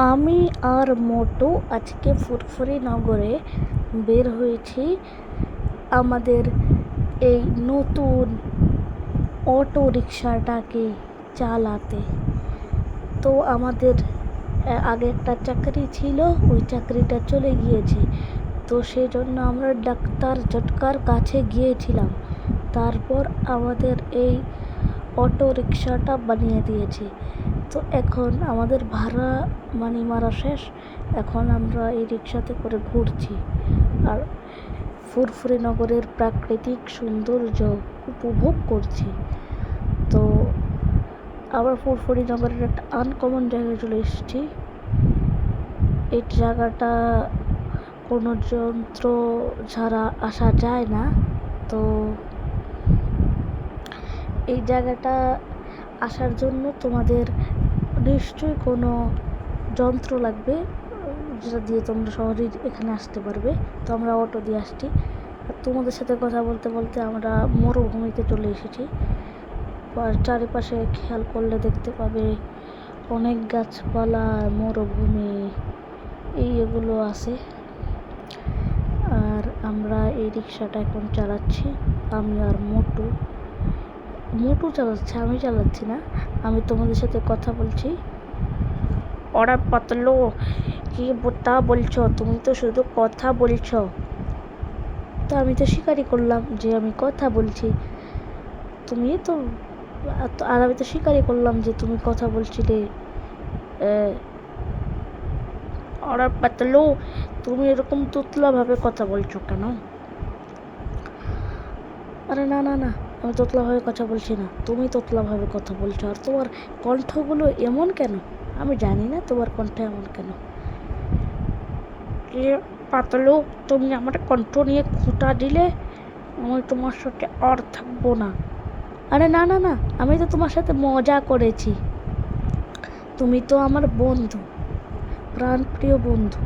আমি আর মোটু আজকে ফুরফুরি নগরে বের হয়েছি আমাদের এই নতুন অটো রিক্সাটাকে চালাতে। তো আমাদের আগে একটা চাকরি ছিল, ওই চাকরিটা চলে গিয়েছে। তো সেই জন্য আমরা ডাক্তার জটকার কাছে গিয়েছিলাম, তারপর আমাদের এই অটো রিক্সাটা বানিয়ে দিয়েছে। তো এখন আমাদের ভাড়া মারা শেষ। এখন আমরা এই রিক্সাতে করে ঘুরছি আর ফুরফুরি নগরের প্রাকৃতিক সৌন্দর্য উপভোগ করছি। তো আবার ফুরফুরি নগরের একটা আনকমন জায়গায় চলে এসেছি। এই জায়গাটা কোনো যন্ত্র ছাড়া আসা যায় না। তো এই জায়গাটা আসার জন্য তোমাদের নিশ্চয়ই কোনো যন্ত্র লাগবে, যেটা দিয়ে তোমরা সহজেই এখানে আসতে পারবে। তো আমরা অটো দিয়ে আসছি। আর তোমাদের সাথে কথা বলতে বলতে আমরা মরুভূমিতে চলে এসেছি। চারিপাশে খেয়াল করলে দেখতে পাবে অনেক গাছপালা, মরুভূমি এগুলো আছে। আর আমরা এই রিক্সাটা এখন চালাচ্ছি, আমি আর মোটু চালাচ্ছে, আমি চালাচ্ছি না। আমি তোমাদের সাথে কথা বলছি। ওরা পাতলো, কি বোতা বলছো? তুমি তো শুধু কথা বলছো। তো আমি তো স্বীকারই করলাম যে আমি কথা বলছি। তুমি তো আর আমি তো স্বীকারই করলাম যে তুমি কথা বলছিলে। ওরা পাতলো, তুমি এরকম তুতলাভাবে কথা বলছো কেন? আরে না না না, আমি তোতলাভাবে কথা বলছি না, তুমি তোতলাভাবে কথা বলছো। আর তোমার কণ্ঠগুলো এমন কেন? আমি জানি না তোমার কণ্ঠ এমন কেন। পাতলু, তুমি আমার কণ্ঠ নিয়ে খুঁটা দিলে, আমি তোমার সাথে আর থাকবো না। আরে না না না, আমি তো তোমার সাথে মজা করেছি। তুমি তো আমার বন্ধু, প্রাণপ্রিয় বন্ধু।